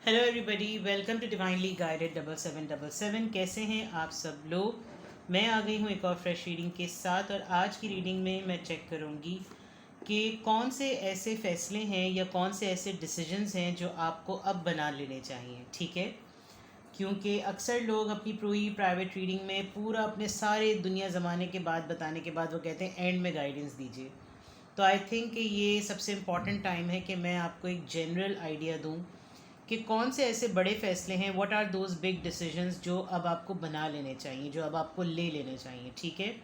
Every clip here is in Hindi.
Hello everybody, welcome to divinely guided 7777। कैसे हैं आप सब लोग। मैं आ गई हूँ एक और फ्रेश रीडिंग के साथ, और आज की रीडिंग में मैं चेक करूँगी कि कौन से ऐसे फ़ैसले हैं या कौन से ऐसे डिसीजंस हैं जो आपको अब बना लेने चाहिए। ठीक है, क्योंकि अक्सर लोग अपनी पूरी प्राइवेट रीडिंग में पूरा अपने सारे दुनिया ज़माने के बाद बताने के बाद वो कहते हैं एंड में गाइडेंस दीजिए। तो आई थिंक कि ये सबसे इम्पॉर्टेंट टाइम है कि मैं आपको एक जनरल आइडिया दूँ कि कौन से ऐसे बड़े फ़ैसले हैं, what are those big decisions जो अब आपको बना लेने चाहिए, जो अब आपको ले लेने चाहिए। ठीक है,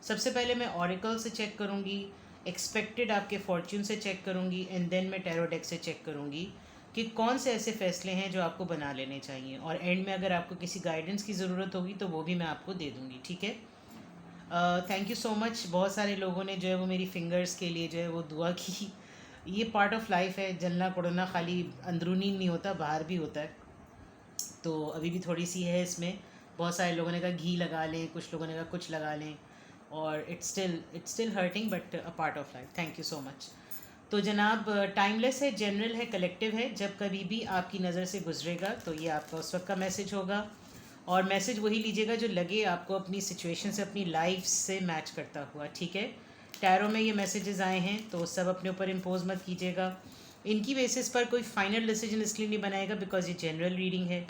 सबसे पहले मैं ऑरिकल से चेक करूँगी, एक्सपेक्टेड आपके फॉर्च्यून से चेक करूँगी, एंड देन मैं टैरो डेक से चेक करूँगी कि कौन से ऐसे फ़ैसले हैं जो आपको बना लेने चाहिए। और एंड में अगर आपको किसी गाइडेंस की ज़रूरत होगी तो वो भी मैं आपको दे दूँगी। ठीक है, थैंक यू सो मच। बहुत सारे लोगों ने जो है वो मेरी फिंगर्स के लिए जो है वो दुआ की। ये पार्ट ऑफ लाइफ है, जलना कुड़ना खाली अंदरूनी नहीं होता, बाहर भी होता है। तो अभी भी थोड़ी सी है इसमें। बहुत सारे लोगों ने कहा घी लगा लें, कुछ लोगों ने कहा कुछ लगा लें, और it's still hurting, but a part of life. Thank you so much. तो जनाब, टाइमलेस है, जनरल है, कलेक्टिव है। जब कभी भी आपकी नज़र से गुजरेगा तो ये आपका उस वक्त का मैसेज होगा, और मैसेज वही लीजिएगा जो लगे आपको अपनी सिचुएशन से, अपनी लाइफ से मैच करता हुआ। ठीक है, टैरो में ये मैसेजेस आए हैं तो सब अपने ऊपर इम्पोज मत कीजिएगा। इनकी बेसिस पर कोई फाइनल डिसीजन इसलिए नहीं बनाएगा बिकॉज ये जनरल रीडिंग है।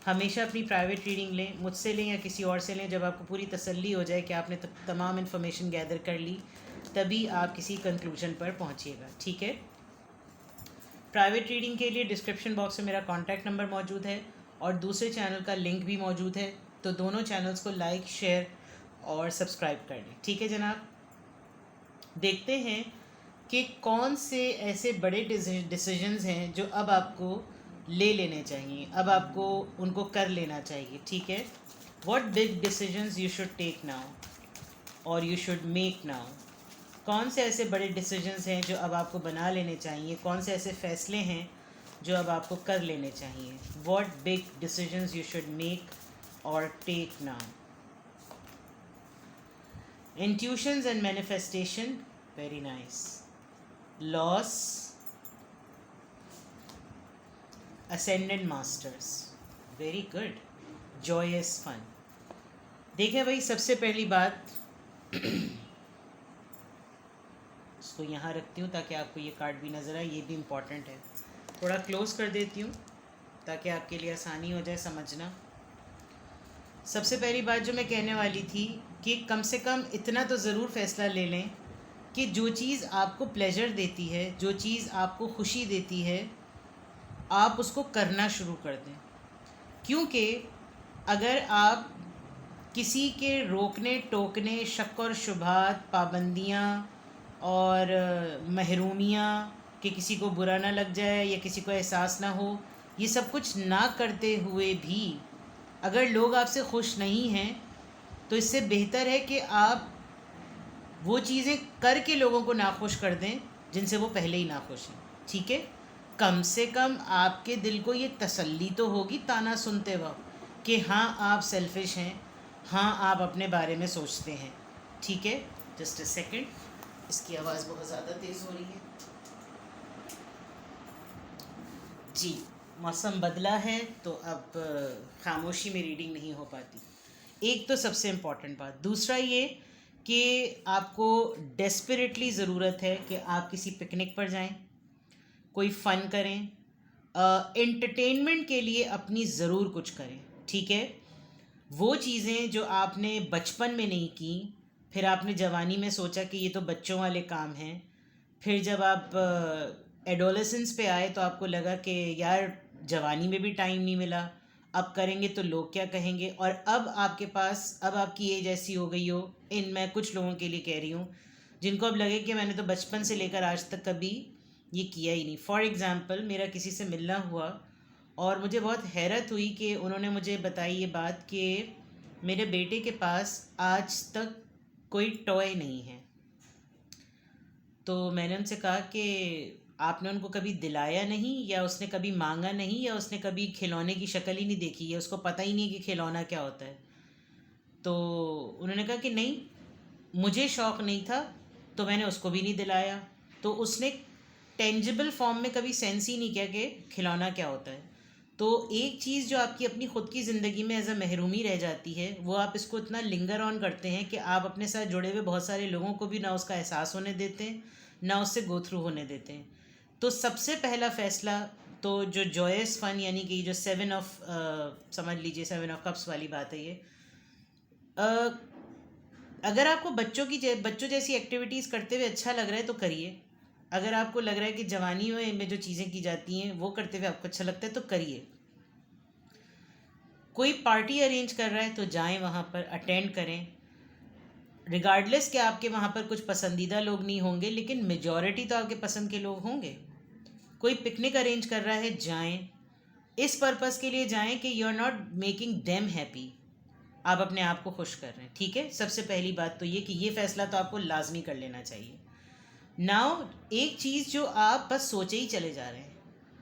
हमेशा अपनी प्राइवेट रीडिंग लें, मुझसे लें या किसी और से लें, जब आपको पूरी तसल्ली हो जाए कि आपने तमाम इन्फॉर्मेशन गैदर कर ली, तभी आप किसी कंक्लूजन पर पहुंचिएगा। ठीक है, प्राइवेट रीडिंग के लिए डिस्क्रिप्शन बॉक्स में मेरा कॉन्टैक्ट नंबर मौजूद है और दूसरे चैनल का लिंक भी मौजूद है, तो दोनों चैनल्स को लाइक, शेयर और सब्सक्राइब कर लें। ठीक है जनाब, देखते हैं कि कौन से ऐसे बड़े डिसीजंस हैं जो अब आपको ले लेने चाहिए, अब आपको उनको कर लेना चाहिए। ठीक है, what big decisions you should take now और यू शुड मेक नाउ। कौन से ऐसे बड़े डिसीजंस हैं जो अब आपको बना लेने चाहिए, कौन से ऐसे फ़ैसले हैं जो अब आपको कर लेने चाहिए। What big decisions you should make और take now. Intuitions and manifestation, very nice. Loss, ascendant masters, very good. Joys fun. देखें भाई, सबसे पहली बात इसको यहाँ रखती हूँ ताकि आपको ये कार्ड भी नज़र आए, ये भी इम्पॉर्टेंट है। थोड़ा क्लोज कर देती हूँ ताकि आपके लिए आसानी हो जाए समझना। सबसे पहली बात जो मैं कहने वाली थी कि कम से कम इतना तो ज़रूर फ़ैसला ले लें कि जो चीज़ आपको प्लेजर देती है, जो चीज़ आपको खुशी देती है, आप उसको करना शुरू कर दें। क्योंकि अगर आप किसी के रोकने टोकने, शक और शुबहात, पाबंदियाँ और महरूमियाँ, कि किसी को बुरा ना लग जाए या किसी को एहसास ना हो, ये सब कुछ ना करते हुए भी अगर लोग आपसे खुश नहीं हैं, तो इससे बेहतर है कि आप वो चीज़ें करके लोगों को नाखुश कर दें जिनसे वो पहले ही नाखुश हैं। ठीक है, कम से कम आपके दिल को ये तसल्ली तो होगी ताना सुनते वक्त कि हाँ आप सेल्फिश हैं, हाँ आप अपने बारे में सोचते हैं। ठीक है, जस्ट अ सेकंड, इसकी आवाज़ बहुत ज़्यादा तेज़ हो रही है जी। मौसम बदला है तो अब खामोशी में रीडिंग नहीं हो पाती। एक तो सबसे इम्पॉर्टेंट बात। दूसरा ये कि आपको डेस्परेटली ज़रूरत है कि आप किसी पिकनिक पर जाएं, कोई फ़न करें, एंटरटेनमेंट के लिए अपनी ज़रूर कुछ करें। ठीक है, वो चीज़ें जो आपने बचपन में नहीं की, फिर आपने जवानी में सोचा कि ये तो बच्चों वाले काम हैं, फिर जब आप एडोलेसेंस पे आए तो आपको लगा कि यार जवानी में भी टाइम नहीं मिला, अब करेंगे तो लोग क्या कहेंगे। और अब आपके पास, अब आपकी एज ऐसी हो गई हो, इन मैं कुछ लोगों के लिए कह रही हूँ जिनको अब लगे कि मैंने तो बचपन से लेकर आज तक कभी ये किया ही नहीं। फॉर एग्ज़ाम्पल, मेरा किसी से मिलना हुआ और मुझे बहुत हैरत हुई कि उन्होंने मुझे बताई ये बात कि मेरे बेटे के पास आज तक कोई टॉय नहीं है। तो मैंने उनसे कहा कि आपने उनको कभी दिलाया नहीं, या उसने कभी मांगा नहीं, या उसने कभी खिलौने की शक्ल ही नहीं देखी है, उसको पता ही नहीं कि खिलौना क्या होता है। तो उन्होंने कहा कि नहीं, मुझे शौक़ नहीं था तो मैंने उसको भी नहीं दिलाया। तो उसने टेंजिबल फॉर्म में कभी सेंस ही नहीं किया कि खिलौना क्या होता है। तो एक चीज़ जो आपकी अपनी ख़ुद की ज़िंदगी में एज अ महरूमी रह जाती है, वो आप इसको इतना लिंगर ऑन करते हैं कि आप अपने साथ जुड़े हुए बहुत सारे लोगों को भी ना उसका एहसास होने देते हैं, ना उससे गो थ्रू होने देते हैं। तो सबसे पहला फ़ैसला तो जो जॉयस फन यानी कि जो 7 ऑफ समझ लीजिए 7 ऑफ कप्स वाली बात है ये। अगर आपको बच्चों जैसी एक्टिविटीज़ करते हुए अच्छा लग रहा है तो करिए। अगर आपको लग रहा है कि जवानी में जो चीज़ें की जाती हैं वो करते हुए आपको अच्छा लगता है तो करिए। कोई पार्टी अरेंज कर रहा है तो जाएं वहाँ पर, अटेंड करें, रिगार्डलेस कि आपके वहाँ पर कुछ पसंदीदा लोग नहीं होंगे, लेकिन मेजॉरिटी तो आपके पसंद के लोग होंगे। कोई पिकनिक अरेंज कर रहा है, जाएं, इस पर्पज़ के लिए जाएं कि you are not making them happy, आप अपने आप को खुश कर रहे हैं। ठीक है, सबसे पहली बात तो ये कि ये फ़ैसला तो आपको लाजमी कर लेना चाहिए। नाउ एक चीज़ जो आप बस सोचे ही चले जा रहे हैं,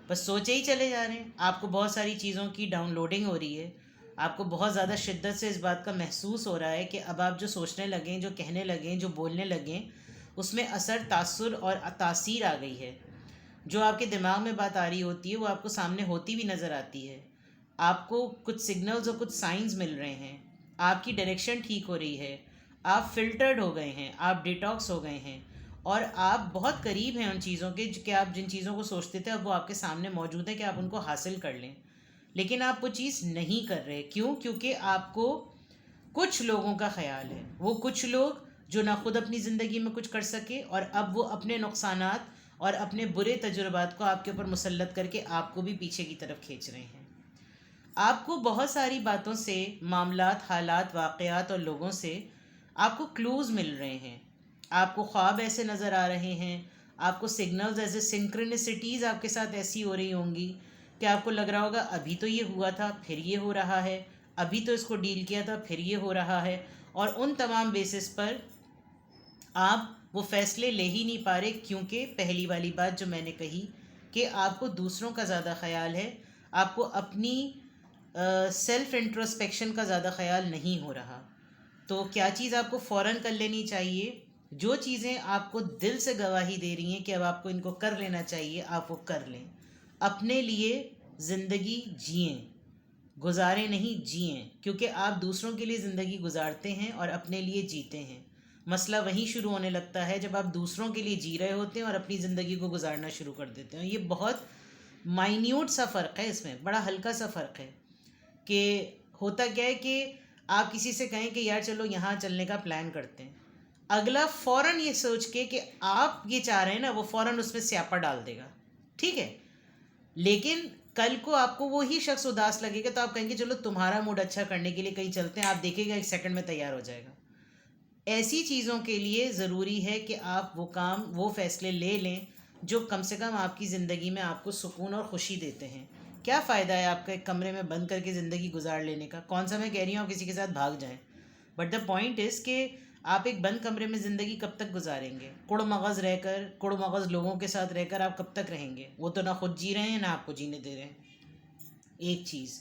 बस सोचे ही चले जा रहे हैं, आपको बहुत सारी चीज़ों की डाउनलोडिंग हो रही है, आपको बहुत ज़्यादा शिद्दत से इस बात का महसूस हो रहा है कि अब आप जो सोचने लगें, जो कहने लगें, जो बोलने लगें, उसमें असर, तासुर और तासीर आ गई है। जो आपके दिमाग में बात आ रही होती है वो आपको सामने होती भी नज़र आती है। आपको कुछ सिग्नल्स और कुछ साइंस मिल रहे हैं, आपकी डायरेक्शन ठीक हो रही है, आप फिल्टर्ड हो गए हैं, आप डिटॉक्स हो गए हैं, और आप बहुत करीब हैं उन चीज़ों के कि आप जिन चीज़ों को सोचते थे अब वो आपके सामने मौजूद है कि आप उनको हासिल कर लें। लेकिन आप वो चीज़ नहीं कर रहे। क्यों? क्योंकि आपको कुछ लोगों का ख्याल है, वो कुछ लोग जो ना खुद अपनी ज़िंदगी में कुछ कर सके और अब वो अपने नुकसानात और अपने बुरे तजुर्बात को आपके ऊपर मुसल्लत करके आपको भी पीछे की तरफ खींच रहे हैं। आपको बहुत सारी बातों से, मामलात, हालात, वाक़यात और लोगों से आपको क्लूज़ मिल रहे हैं, आपको ख्वाब ऐसे नज़र आ रहे हैं, आपको सिग्नल्स ऐसे, सिंक्रोनिसिटीज़ आपके साथ ऐसी हो रही होंगी कि आपको लग रहा होगा अभी तो ये हुआ था फिर ये हो रहा है, अभी तो इसको डील किया था फिर ये हो रहा है। और उन तमाम बेसिस पर आप वो फ़ैसले ले ही नहीं पा रहे, क्योंकि पहली वाली बात जो मैंने कही कि आपको दूसरों का ज़्यादा ख़याल है, आपको अपनी सेल्फ़ इंट्रोस्पेक्शन का ज़्यादा ख़याल नहीं हो रहा। तो क्या चीज़ आपको फ़ौरन कर लेनी चाहिए? जो चीज़ें आपको दिल से गवाही दे रही हैं कि अब आपको इनको कर लेना चाहिए, आप वो कर लें। अपने लिए ज़िंदगी जिएं, गुजारें नहीं, जिएं, क्योंकि आप दूसरों के लिए ज़िंदगी गुजारते हैं और अपने लिए जीते हैं। मसला वहीं शुरू होने लगता है जब आप दूसरों के लिए जी रहे होते हैं और अपनी ज़िंदगी को गुजारना शुरू कर देते हैं। ये बहुत माइन्यूट सा फ़र्क है, इसमें बड़ा हल्का सा फ़र्क है कि होता क्या है कि आप किसी से कहें कि यार चलो यहाँ चलने का प्लान करते हैं, अगला फ़ौरन ये सोच के कि आप ये चाह रहे हैं ना, वो फ़ौरन उसमें स्यापा डाल देगा। ठीक है, लेकिन कल को आपको वही शख्स उदास लगेगा तो आप कहेंगे चलो तुम्हारा मूड अच्छा करने के लिए कहीं चलते हैं, आप देखिएगा 1 सेकंड में तैयार हो जाएगा। ऐसी चीज़ों के लिए ज़रूरी है कि आप वो काम, वो फ़ैसले ले लें जो कम से कम आपकी ज़िंदगी में आपको सुकून और ख़ुशी देते हैं। क्या फ़ायदा है आपका एक कमरे में बंद करके ज़िंदगी गुजार लेने का? कौन सा मैं कह रही हूँ आप किसी के साथ भाग जाएं, बट द पॉइंट इज़ कि आप एक बंद कमरे में ज़िंदगी कब तक गुजारेंगे? कुड़ मगज़ लोगों के साथ रहकर आप कब तक रहेंगे? वो तो ना खुद जी रहे हैं ना आपको जीने दे रहे हैं। एक चीज़।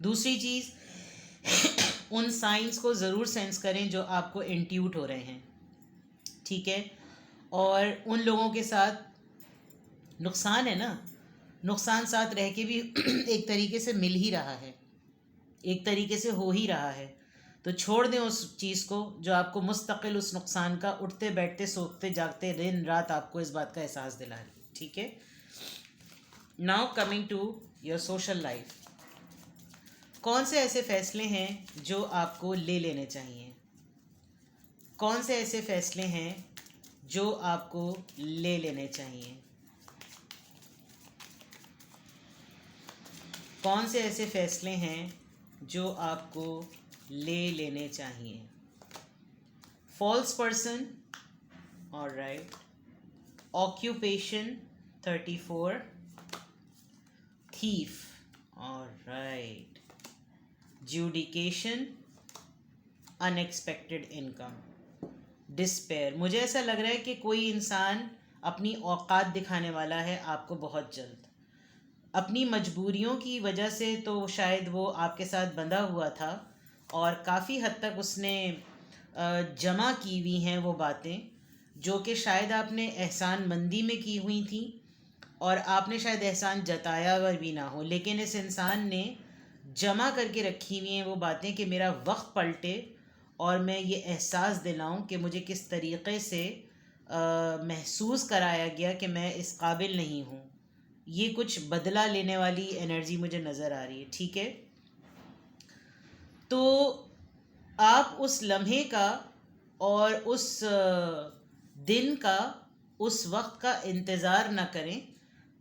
दूसरी चीज़, उन साइंस को ज़रूर सेंस करें जो आपको इंट्यूट हो रहे हैं, ठीक है? और उन लोगों के साथ नुकसान है ना, नुकसान साथ रह के भी एक तरीके से मिल ही रहा है, एक तरीके से हो ही रहा है। तो छोड़ दें उस चीज़ को जो आपको मुस्तकिल उस नुकसान का उठते बैठते सोते जागते दिन रात आपको इस बात का एहसास दिला रही, ठीक है? Now coming to your social life. कौन से ऐसे फ़ैसले हैं जो आपको ले लेने चाहिए? कौन से ऐसे फ़ैसले हैं जो आपको ले लेने चाहिए? कौन से ऐसे फ़ैसले हैं जो आपको ले लेने चाहिए? False person, alright, occupation 34, thief, alright, adjudication, unexpected income, despair. मुझे ऐसा लग रहा है कि कोई इंसान अपनी औकात दिखाने वाला है आपको बहुत जल्द, अपनी मजबूरियों की वजह से तो शायद वो आपके साथ बंधा हुआ था और काफ़ी हद तक उसने जमा की हुई हैं वो बातें जो कि शायद आपने एहसान मंदी में की हुई थी और आपने शायद एहसान जताया हुआ भी ना हो, लेकिन इस इंसान ने जमा करके रखी हुई हैं वो बातें कि मेरा वक्त पलटे और मैं ये एहसास दिलाऊं कि मुझे किस तरीक़े से महसूस कराया गया कि मैं इस काबिल नहीं हूँ। ये कुछ बदला लेने वाली एनर्जी मुझे नज़र आ रही है, ठीक है। तो आप उस लम्हे का और उस दिन का, उस वक्त का इंतज़ार ना करें।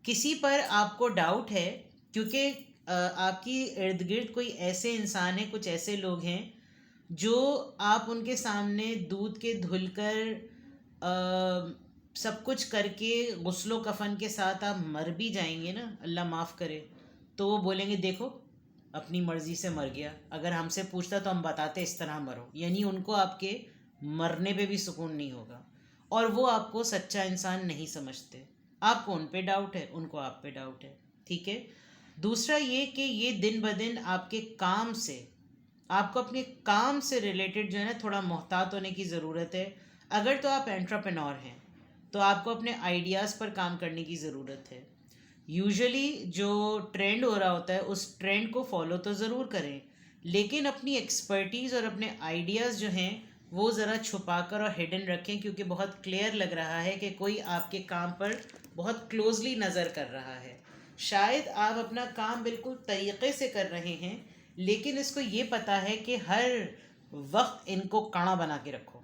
किसी पर आपको डाउट है, क्योंकि आपकी इर्द गिर्द कोई ऐसे इंसान हैं, कुछ ऐसे लोग हैं जो आप उनके सामने दूध के धुलकर सब कुछ करके गुस्लो कफन के साथ आप मर भी जाएंगे ना, अल्लाह माफ़ करे, तो वो बोलेंगे देखो अपनी मर्ज़ी से मर गया, अगर हमसे पूछता तो हम बताते इस तरह मरो। यानी उनको आपके मरने पे भी सुकून नहीं होगा और वो आपको सच्चा इंसान नहीं समझते। आपको उन पे डाउट है, उनको आप पे डाउट है, ठीक है। दूसरा ये कि ये दिन ब दिन आपके काम से, आपको अपने काम से रिलेटेड जो है ना थोड़ा मोहतात होने की ज़रूरत है। अगर तो आप एंट्रप्रेन्योर हैं तो आपको अपने आइडियाज़ पर काम करने की ज़रूरत है। यूजुअली जो ट्रेंड हो रहा होता है उस ट्रेंड को फॉलो तो ज़रूर करें, लेकिन अपनी एक्सपर्टीज़ और अपने आइडियाज़ जो हैं वो ज़रा छुपा कर और हिडन रखें, क्योंकि बहुत क्लियर लग रहा है कि कोई आपके काम पर बहुत क्लोजली नज़र कर रहा है। शायद आप अपना काम बिल्कुल तरीक़े से कर रहे हैं, लेकिन इसको ये पता है कि हर वक्त इनको काना बना के रखो।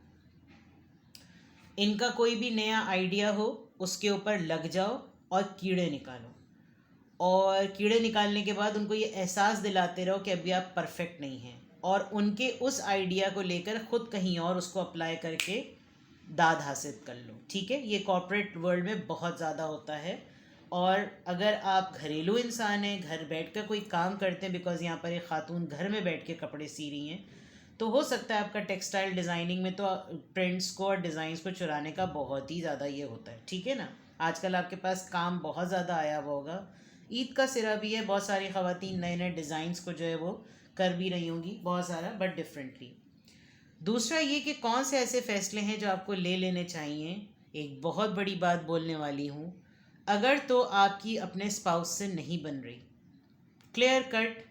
इनका कोई भी नया आइडिया हो उसके ऊपर लग जाओ और कीड़े निकालो, और कीड़े निकालने के बाद उनको ये एहसास दिलाते रहो कि अभी आप परफेक्ट नहीं हैं, और उनके उस आइडिया को लेकर ख़ुद कहीं और उसको अप्लाई करके दाद हासिल कर लो, ठीक है। ये कॉर्पोरेट वर्ल्ड में बहुत ज़्यादा होता है। और अगर आप घरेलू इंसान हैं, घर बैठ कर कोई काम करते हैं, बिकॉज़ यहाँ पर एक ख़ातून घर में बैठ के कपड़े सी रही हैं, तो हो सकता है आपका टेक्सटाइल डिज़ाइनिंग में तो प्रिंट्स को और डिज़ाइंस को चुराने का बहुत ही ज़्यादा ये होता है, ठीक है ना। आजकल आपके पास काम बहुत ज़्यादा आया हुआ होगा, ईद का सिरा भी है, बहुत सारी ख़वातीन नए नए डिज़ाइंस को जो है वो कर भी रही होंगी, बहुत सारा, बट डिफरेंटली। दूसरा ये कि कौन से ऐसे फ़ैसले हैं जो आपको ले लेने चाहिए। एक बहुत बड़ी बात बोलने वाली हूँ, अगर तो आपकी अपने स्पाउस से नहीं बन रही, क्लियर कट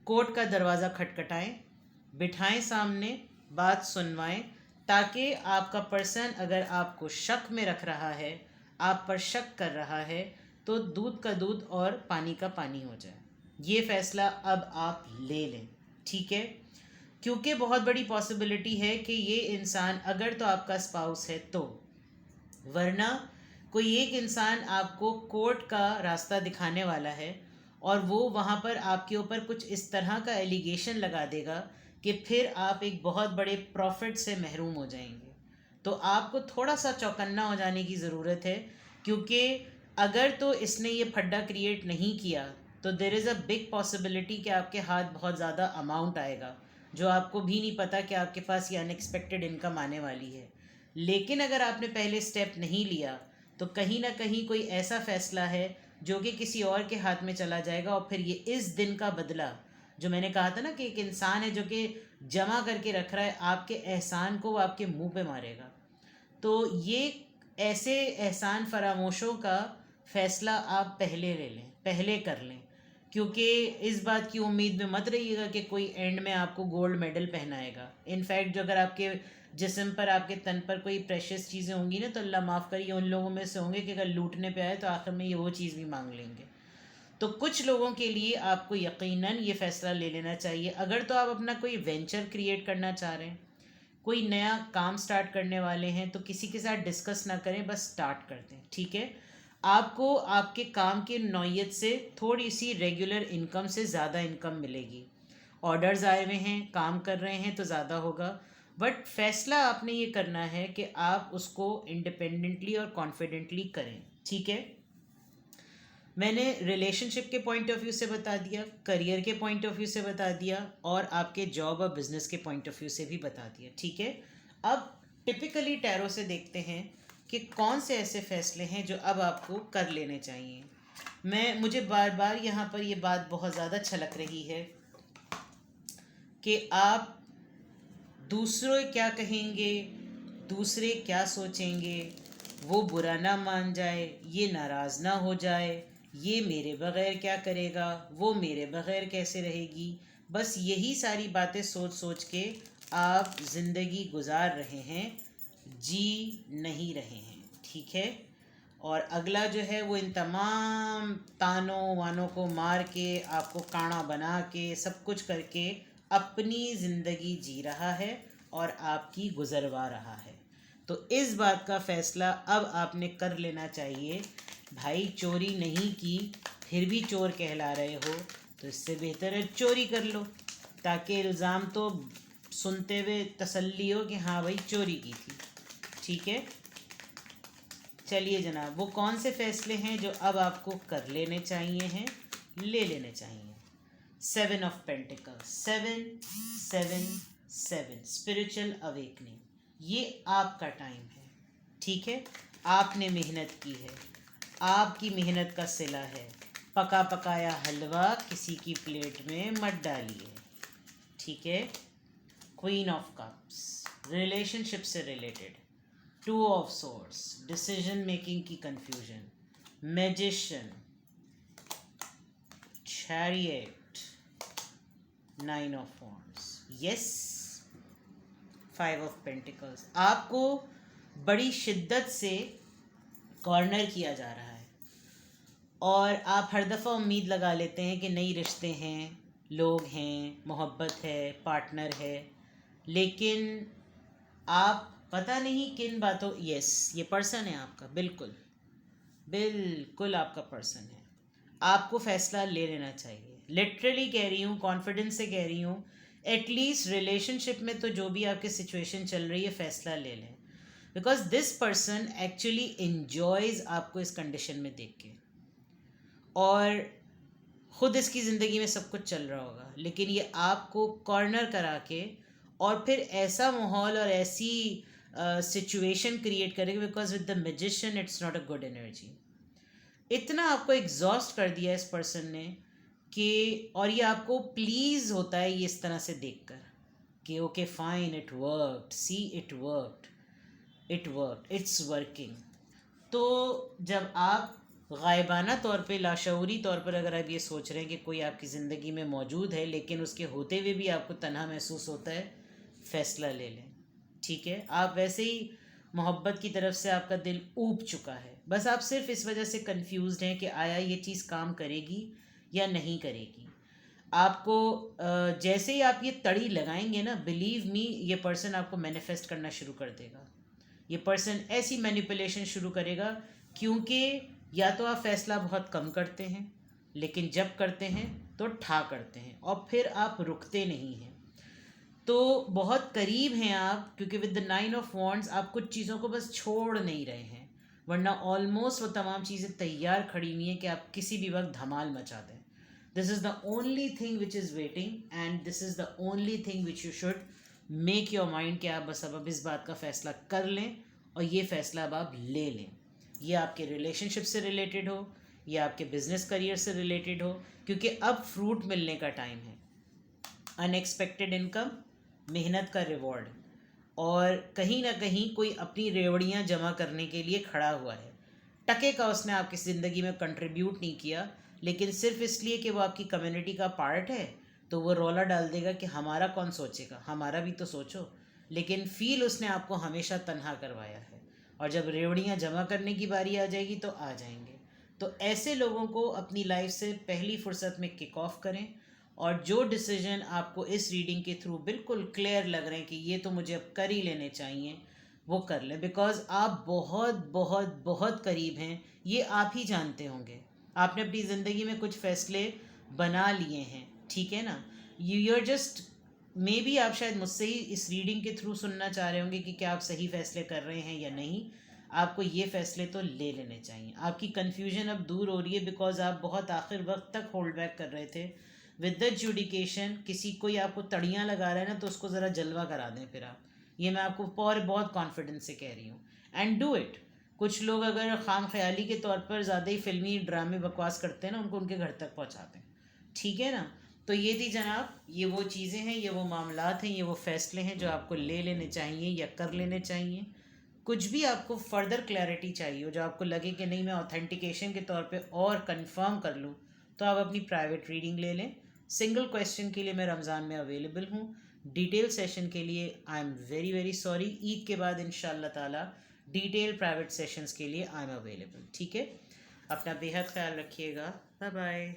कोर्ट का दरवाज़ा खटखटाएं, बिठाएं सामने, बात सुनवाएं, ताकि आपका पर्सन अगर आपको शक में रख रहा है, आप पर शक कर रहा है, तो दूध का दूध और पानी का पानी हो जाए। ये फ़ैसला अब आप ले लें, ठीक है। क्योंकि बहुत बड़ी पॉसिबिलिटी है कि ये इंसान अगर तो आपका स्पाउस है तो, वरना कोई एक इंसान आपको कोर्ट का रास्ता दिखाने वाला है और वो वहाँ पर आपके ऊपर कुछ इस तरह का एलिगेशन लगा देगा कि फिर आप एक बहुत बड़े प्रॉफिट से महरूम हो जाएंगे। तो आपको थोड़ा सा चौकन्ना हो जाने की ज़रूरत है, क्योंकि अगर तो इसने ये फड्डा क्रिएट नहीं किया तो there is a big possibility कि आपके हाथ बहुत ज़्यादा अमाउंट आएगा जो आपको भी नहीं पता कि आपके पास ये अनएक्सपेक्टेड इनकम आने वाली है। लेकिन अगर आपने पहले स्टेप नहीं लिया तो कहीं ना कहीं कोई ऐसा फ़ैसला है जो कि किसी और के हाथ में चला जाएगा, और फिर ये इस दिन का बदला, जो मैंने कहा था ना कि एक इंसान है जो कि जमा करके रख रहा है, आपके एहसान को वो आपके मुंह पे मारेगा। तो ये ऐसे एहसान फरामोशों का फ़ैसला आप पहले ले लें, पहले कर लें, क्योंकि इस बात की उम्मीद में मत रहिएगा कि कोई एंड में आपको गोल्ड मेडल पहनाएगा। इनफैक्ट जो अगर आपके जिस्म पर, आपके तन पर कोई प्रेशियस चीज़ें होंगी ना, तो अल्लाह माफ़ करिए उन लोगों में से होंगे कि अगर लूटने पे आए तो आखिर में ये वो चीज़ भी मांग लेंगे। तो कुछ लोगों के लिए आपको यकीनन ये फ़ैसला ले लेना चाहिए। अगर तो आप अपना कोई वेंचर क्रिएट करना चाह रहे हैं, कोई नया काम स्टार्ट करने वाले हैं, तो किसी के साथ डिस्कस ना करें, बस स्टार्ट कर दें, ठीक है। आपको आपके काम की नौयत से थोड़ी सी रेगुलर इनकम से ज़्यादा इनकम मिलेगी। ऑर्डर्स आए हुए हैं, काम कर रहे हैं तो ज़्यादा होगा, बट फैसला आपने ये करना है कि आप उसको इंडिपेंडेंटली और कॉन्फिडेंटली करें, ठीक है। मैंने रिलेशनशिप के पॉइंट ऑफ व्यू से बता दिया, करियर के पॉइंट ऑफ व्यू से बता दिया, और आपके जॉब और बिज़नेस के पॉइंट ऑफ व्यू से भी बता दिया, ठीक है। अब टिपिकली टैरो से देखते हैं कि कौन से ऐसे फ़ैसले हैं जो अब आपको कर लेने चाहिए। मुझे बार बार यहाँ पर ये बात बहुत ज़्यादा छलक रही है कि आप दूसरे क्या कहेंगे, दूसरे क्या सोचेंगे, वो बुरा ना मान जाए, ये नाराज़ ना हो जाए, ये मेरे बग़ैर क्या करेगा, वो मेरे बग़ैर कैसे रहेगी। बस यही सारी बातें सोच सोच के आप ज़िंदगी गुजार रहे हैं, जी नहीं रहे हैं। ठीक है। और अगला जो है वो इन तमाम तानों वानों को मार के, आपको काना बना के, सब कुछ करके अपनी ज़िंदगी जी रहा है और आपकी गुजरवा रहा है। तो इस बात का फ़ैसला अब आपने कर लेना चाहिए। भाई चोरी नहीं की फिर भी चोर कहला रहे हो, तो इससे बेहतर है चोरी कर लो, ताकि इल्ज़ाम तो सुनते हुए तसल्ली हो कि हाँ भाई चोरी की थी। ठीक है। चलिए जनाब, वो कौन से फ़ैसले हैं जो अब आपको कर लेने चाहिए हैं, ले लेने चाहिए। 7 ऑफ पेंटिकल्स, 7 स्पिरिचुअल अवेकनिंग, ये आपका टाइम है। ठीक है। आपने मेहनत की है, आपकी मेहनत का सिला है। पका पकाया हलवा किसी की प्लेट में मत डालिए। ठीक है। क्वीन ऑफ कप्स, रिलेशनशिप से related. 2 of swords, decision making की कंफ्यूजन। Magician, chariot, 9 of wands, yes. 5 of pentacles, आपको बड़ी शिद्दत से कॉर्नर किया जा रहा है और आप हर दफ़ा उम्मीद लगा लेते हैं कि नई रिश्ते हैं, लोग हैं, मोहब्बत है, पार्टनर है, लेकिन आप पता नहीं किन बातों, यस ये पर्सन है आपका, बिल्कुल बिल्कुल आपका पर्सन है। आपको फ़ैसला ले लेना चाहिए। लिटरली कह रही हूँ, कॉन्फिडेंस से कह रही हूँ, एटलीस्ट रिलेशनशिप में तो जो भी आपकी सिचुएशन चल रही है फ़ैसला ले लें, because this person actually enjoys आपको इस कंडीशन में देख के, और ख़ुद इसकी ज़िंदगी में सब कुछ चल रहा होगा, लेकिन ये आपको कॉर्नर करा के और फिर ऐसा माहौल और ऐसी सिचुएशन क्रिएट करेगा, because with the magician it's not a good energy. इतना आपको एग्जॉस्ट कर दिया इस पर्सन ने कि, और ये आपको प्लीज़ होता है ये इस तरह से देखकर कि okay fine, it worked, see it worked, it's working. तो जब आप गायबाना तौर पे, लाशऊरी तौर पर अगर आप ये सोच रहे हैं कि कोई आपकी ज़िंदगी में मौजूद है लेकिन उसके होते हुए भी आपको तन्हा महसूस होता है, फ़ैसला ले लें। ठीक है। आप वैसे ही मोहब्बत की तरफ से आपका दिल ऊब चुका है, बस आप सिर्फ इस वजह से कंफ्यूज्ड हैं कि आया ये चीज़ काम करेगी या नहीं करेगी। आपको जैसे ही आप ये तड़ी लगाएंगे ना, बिलीव मी, ये पर्सन आपको मैनिफेस्ट करना शुरू कर देगा। ये पर्सन ऐसी मैनिपुलेशन शुरू करेगा, क्योंकि या तो आप फ़ैसला बहुत कम करते हैं, लेकिन जब करते हैं तो ठा करते हैं और फिर आप रुकते नहीं हैं। तो बहुत करीब हैं आप, क्योंकि विद द 9 ऑफ वॉन्ड्स आप कुछ चीज़ों को बस छोड़ नहीं रहे हैं, वरना ऑलमोस्ट वो तमाम चीज़ें तैयार खड़ी हुई हैं कि आप किसी भी वक्त धमाल मचा दें। This is the only thing which is waiting and this is the only thing which you should make your mind कि आप बस अब इस बात का फ़ैसला कर लें और ये फ़ैसला अब आप ले लें। ये आपके रिलेशनशिप से रिलेटेड हो या आपके बिजनेस करियर से रिलेटेड हो, क्योंकि अब फ्रूट मिलने का टाइम है। अनएक्सपेक्टेड इनकम, मेहनत का रिवॉर्ड, और कहीं ना कहीं कोई अपनी रेवड़ियाँ जमा करने के लिए खड़ा हुआ है। टके का उसने आपकी ज़िंदगी में कंट्रीब्यूट नहीं किया, लेकिन सिर्फ इसलिए कि वो आपकी कम्युनिटी का पार्ट है तो वो रौला डाल देगा कि हमारा कौन सोचेगा, हमारा भी तो सोचो। लेकिन फील उसने आपको हमेशा तन्हा करवाया है, और जब रेवड़ियाँ जमा करने की बारी आ जाएगी तो आ जाएंगे। तो ऐसे लोगों को अपनी लाइफ से पहली फुर्सत में किक ऑफ करें, और जो डिसीजन आपको इस रीडिंग के थ्रू बिल्कुल क्लियर लग रहे हैं कि ये तो मुझे अब कर ही लेने चाहिए, वो कर लें, बिकॉज़ आप बहुत बहुत बहुत करीब हैं। ये आप ही जानते होंगे, आपने अपनी ज़िंदगी में कुछ फ़ैसले बना लिए हैं, ठीक है ना। You are just, maybe आप शायद मुझसे ही इस रीडिंग के थ्रू सुनना चाह रहे होंगे कि क्या आप सही फ़ैसले कर रहे हैं या नहीं। आपको ये फ़ैसले तो ले लेने चाहिए। आपकी कन्फ्यूजन अब दूर हो रही है, बिकॉज आप बहुत आखिर वक्त तक होल्ड बैक कर रहे थे। विद द एजुडिकेशन, किसी कोई आपको तड़ियाँ लगा रहा है ना, तो उसको ज़रा जलवा करा दें फिर आप। ये मैं आपको और बहुत कॉन्फिडेंस से कह रही हूँ, एंड डू इट। कुछ लोग अगर खाम ख्याली के तौर पर ज़्यादा ही फिल्मी ड्रामे बकवास करते हैं ना, उनको उनके घर तक पहुँचाते हैं, ठीक है ना। तो ये थी जनाब, ये वो चीज़ें हैं, ये वो मामलात हैं, ये वो फ़ैसले हैं जो आपको ले लेने चाहिए या कर लेने चाहिए। कुछ भी आपको फर्दर क्लैरिटी चाहिए हो, जो आपको लगे कि नहीं मैं ऑथेंटिकेशन के तौर पे और कंफर्म कर लूँ, तो आप अपनी प्राइवेट रीडिंग ले लें। सिंगल क्वेश्चन के लिए मैं रमज़ान में अवेलेबल हूँ। डिटेल सेशन के लिए I am very very sorry. Eid के बाद इंशाल्लाह ताला डिटेल प्राइवेट सेशंस के लिए आई एम अवेलेबल। ठीक है, अपना बेहद ख्याल रखिएगा। Bye bye.